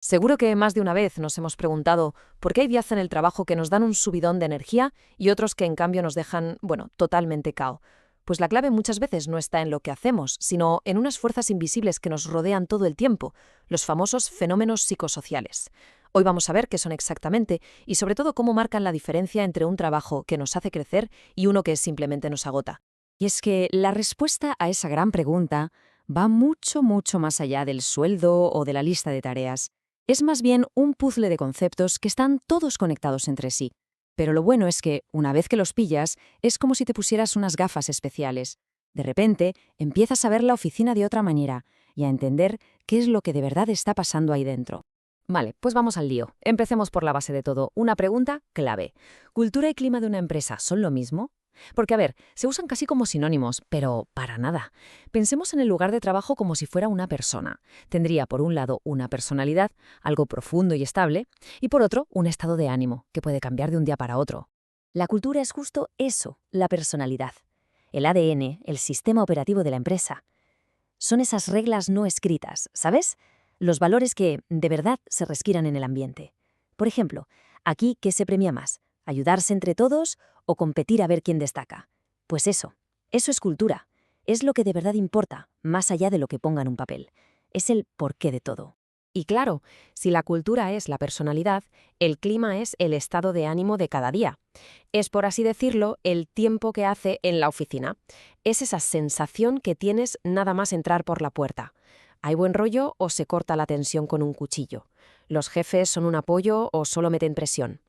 Seguro que más de una vez nos hemos preguntado por qué hay días en el trabajo que nos dan un subidón de energía y otros que en cambio nos dejan, totalmente cao. Pues la clave muchas veces no está en lo que hacemos, sino en unas fuerzas invisibles que nos rodean todo el tiempo, los famosos fenómenos psicosociales. Hoy vamos a ver qué son exactamente y sobre todo cómo marcan la diferencia entre un trabajo que nos hace crecer y uno que simplemente nos agota. Y es que la respuesta a esa gran pregunta va mucho, mucho más allá del sueldo o de la lista de tareas. Es más bien un puzzle de conceptos que están todos conectados entre sí. Pero lo bueno es que, una vez que los pillas, es como si te pusieras unas gafas especiales. De repente, empiezas a ver la oficina de otra manera y a entender qué es lo que de verdad está pasando ahí dentro. Vale, pues vamos al lío. Empecemos por la base de todo. Una pregunta clave. ¿Cultura y clima de una empresa son lo mismo? Porque, a ver, se usan casi como sinónimos, pero para nada. Pensemos en el lugar de trabajo como si fuera una persona. Tendría, por un lado, una personalidad, algo profundo y estable, y por otro, un estado de ánimo, que puede cambiar de un día para otro. La cultura es justo eso, la personalidad. El ADN, el sistema operativo de la empresa. Son esas reglas no escritas, ¿sabes? Los valores que, de verdad, se respiran en el ambiente. Por ejemplo, aquí, ¿qué se premia más? ¿Ayudarse entre todos o competir a ver quién destaca? Pues eso es cultura. Es lo que de verdad importa, más allá de lo que ponga en un papel. Es el porqué de todo. Y claro, si la cultura es la personalidad, el clima es el estado de ánimo de cada día. Es, por así decirlo, el tiempo que hace en la oficina. Es esa sensación que tienes nada más entrar por la puerta. ¿Hay buen rollo o se corta la tensión con un cuchillo? ¿Los jefes son un apoyo o solo meten presión?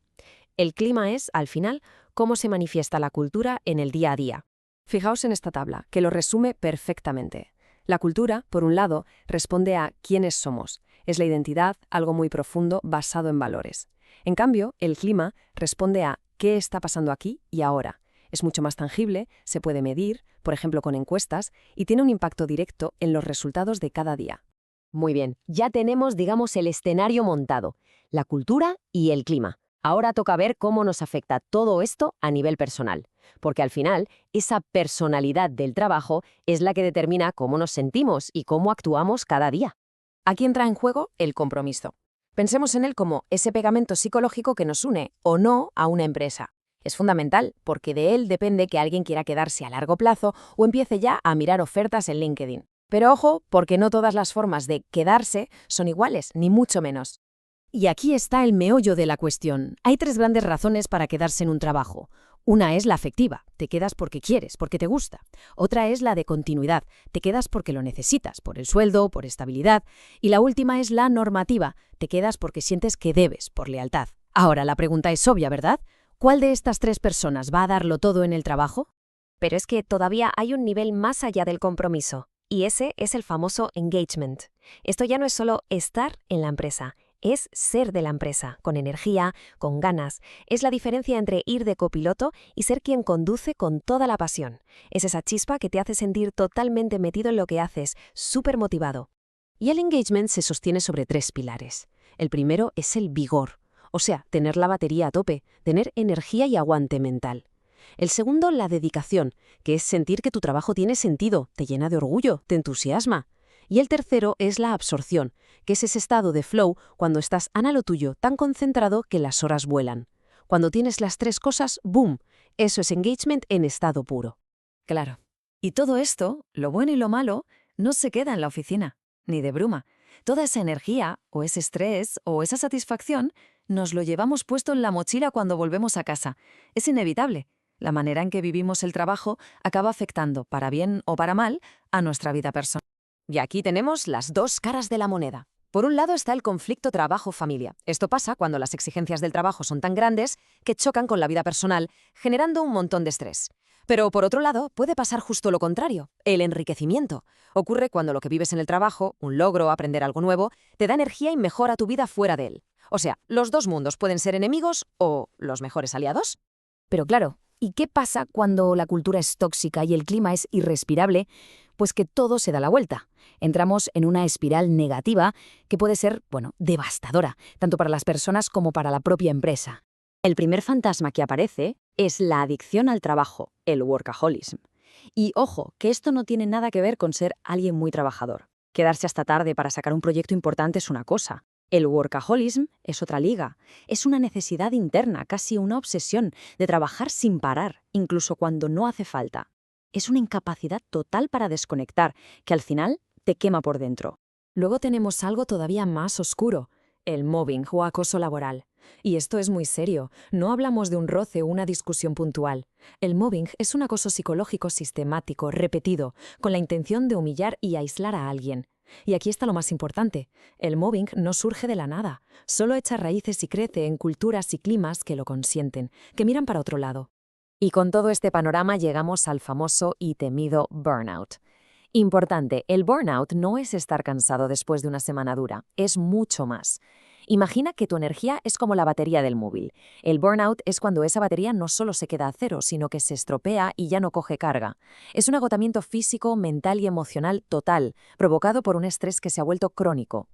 El clima es, al final, cómo se manifiesta la cultura en el día a día. Fijaos en esta tabla, que lo resume perfectamente. La cultura, por un lado, responde a quiénes somos. Es la identidad, algo muy profundo, basado en valores. En cambio, el clima responde a qué está pasando aquí y ahora. Es mucho más tangible, se puede medir, por ejemplo con encuestas, y tiene un impacto directo en los resultados de cada día. Muy bien, ya tenemos, digamos, el escenario montado, la cultura y el clima. Ahora toca ver cómo nos afecta todo esto a nivel personal, porque al final, esa personalidad del trabajo es la que determina cómo nos sentimos y cómo actuamos cada día. Aquí entra en juego el compromiso. Pensemos en él como ese pegamento psicológico que nos une o no a una empresa. Es fundamental porque de él depende que alguien quiera quedarse a largo plazo o empiece ya a mirar ofertas en LinkedIn. Pero ojo, porque no todas las formas de quedarse son iguales, ni mucho menos. Y aquí está el meollo de la cuestión. Hay tres grandes razones para quedarse en un trabajo. Una es la afectiva, te quedas porque quieres, porque te gusta. Otra es la de continuidad, te quedas porque lo necesitas, por el sueldo, por estabilidad. Y la última es la normativa, te quedas porque sientes que debes, por lealtad. Ahora, la pregunta es obvia, ¿verdad? ¿Cuál de estas tres personas va a darlo todo en el trabajo? Pero es que todavía hay un nivel más allá del compromiso, y ese es el famoso engagement. Esto ya no es solo estar en la empresa, es ser de la empresa, con energía, con ganas. Es la diferencia entre ir de copiloto y ser quien conduce con toda la pasión. Es esa chispa que te hace sentir totalmente metido en lo que haces, súper motivado. Y el engagement se sostiene sobre tres pilares. El primero es el vigor, o sea, tener la batería a tope, tener energía y aguante mental. El segundo, la dedicación, que es sentir que tu trabajo tiene sentido, te llena de orgullo, te entusiasma. Y el tercero es la absorción, que es ese estado de flow cuando estás a lo tuyo, tan concentrado que las horas vuelan. Cuando tienes las tres cosas, ¡boom! Eso es engagement en estado puro. Claro. Y todo esto, lo bueno y lo malo, no se queda en la oficina, ni de bruma. Toda esa energía, o ese estrés, o esa satisfacción, nos lo llevamos puesto en la mochila cuando volvemos a casa. Es inevitable. La manera en que vivimos el trabajo acaba afectando, para bien o para mal, a nuestra vida personal. Y aquí tenemos las dos caras de la moneda. Por un lado está el conflicto trabajo-familia. Esto pasa cuando las exigencias del trabajo son tan grandes que chocan con la vida personal, generando un montón de estrés. Pero por otro lado, puede pasar justo lo contrario, el enriquecimiento. Ocurre cuando lo que vives en el trabajo, un logro, aprender algo nuevo, te da energía y mejora tu vida fuera de él. O sea, los dos mundos pueden ser enemigos o los mejores aliados. Pero claro, ¿y qué pasa cuando la cultura es tóxica y el clima es irrespirable? Pues que todo se da la vuelta. Entramos en una espiral negativa que puede ser, devastadora, tanto para las personas como para la propia empresa. El primer fantasma que aparece es la adicción al trabajo, el workaholism. Y ojo, que esto no tiene nada que ver con ser alguien muy trabajador. Quedarse hasta tarde para sacar un proyecto importante es una cosa, El workaholism es otra liga. Es una necesidad interna, casi una obsesión, de trabajar sin parar, incluso cuando no hace falta. Es una incapacidad total para desconectar, que al final te quema por dentro. Luego tenemos algo todavía más oscuro, el mobbing o acoso laboral. Y esto es muy serio, no hablamos de un roce o una discusión puntual. El mobbing es un acoso psicológico sistemático, repetido, con la intención de humillar y aislar a alguien. Y aquí está lo más importante, el mobbing no surge de la nada, solo echa raíces y crece en culturas y climas que lo consienten, que miran para otro lado. Y con todo este panorama llegamos al famoso y temido burnout. Importante, el burnout no es estar cansado después de una semana dura, es mucho más. Imagina que tu energía es como la batería del móvil. El burnout es cuando esa batería no solo se queda a cero, sino que se estropea y ya no coge carga. Es un agotamiento físico, mental y emocional total, provocado por un estrés que se ha vuelto crónico.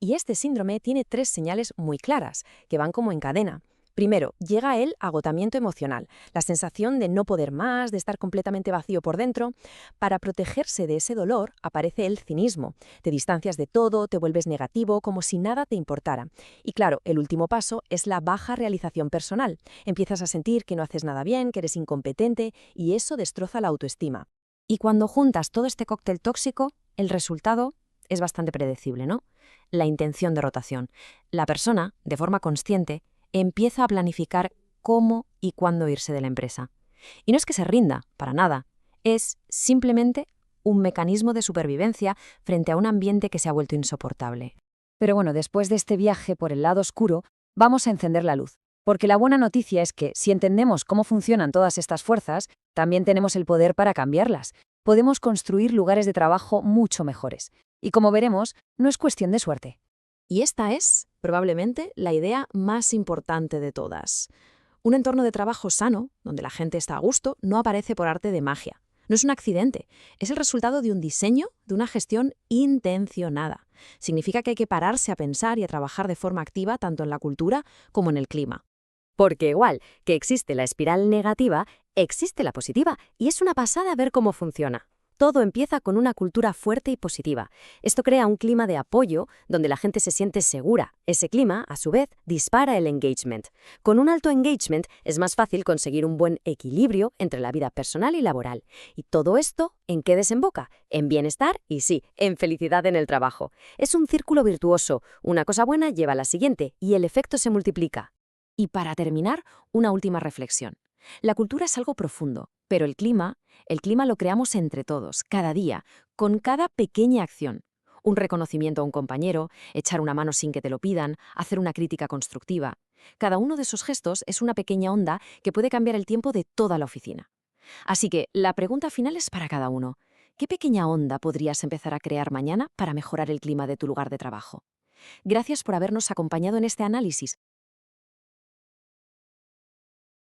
Y este síndrome tiene 3 señales muy claras, que van como en cadena. Primero, llega el agotamiento emocional, la sensación de no poder más, de estar completamente vacío por dentro. Para protegerse de ese dolor aparece el cinismo. Te distancias de todo, te vuelves negativo, como si nada te importara. Y claro, el último paso es la baja realización personal. Empiezas a sentir que no haces nada bien, que eres incompetente, y eso destroza la autoestima. Y cuando juntas todo este cóctel tóxico, el resultado es bastante predecible, ¿no? La intención de rotación. La persona, de forma consciente, empieza a planificar cómo y cuándo irse de la empresa. Y no es que se rinda, para nada. Es simplemente un mecanismo de supervivencia frente a un ambiente que se ha vuelto insoportable. Pero bueno, después de este viaje por el lado oscuro, vamos a encender la luz. Porque la buena noticia es que, si entendemos cómo funcionan todas estas fuerzas, también tenemos el poder para cambiarlas. Podemos construir lugares de trabajo mucho mejores. Y como veremos, no es cuestión de suerte. Y esta es, probablemente, la idea más importante de todas. Un entorno de trabajo sano, donde la gente está a gusto, no aparece por arte de magia. No es un accidente, es el resultado de un diseño, de una gestión intencionada. Significa que hay que pararse a pensar y a trabajar de forma activa tanto en la cultura como en el clima. Porque igual que existe la espiral negativa, existe la positiva, y es una pasada ver cómo funciona. Todo empieza con una cultura fuerte y positiva. Esto crea un clima de apoyo donde la gente se siente segura. Ese clima, a su vez, dispara el engagement. Con un alto engagement es más fácil conseguir un buen equilibrio entre la vida personal y laboral. Y todo esto, ¿en qué desemboca? En bienestar y sí, en felicidad en el trabajo. Es un círculo virtuoso. Una cosa buena lleva a la siguiente y el efecto se multiplica. Y para terminar, una última reflexión. La cultura es algo profundo, pero el clima lo creamos entre todos, cada día, con cada pequeña acción. Un reconocimiento a un compañero, echar una mano sin que te lo pidan, hacer una crítica constructiva. Cada uno de esos gestos es una pequeña onda que puede cambiar el tiempo de toda la oficina. Así que la pregunta final es para cada uno. ¿Qué pequeña onda podrías empezar a crear mañana para mejorar el clima de tu lugar de trabajo? Gracias por habernos acompañado en este análisis.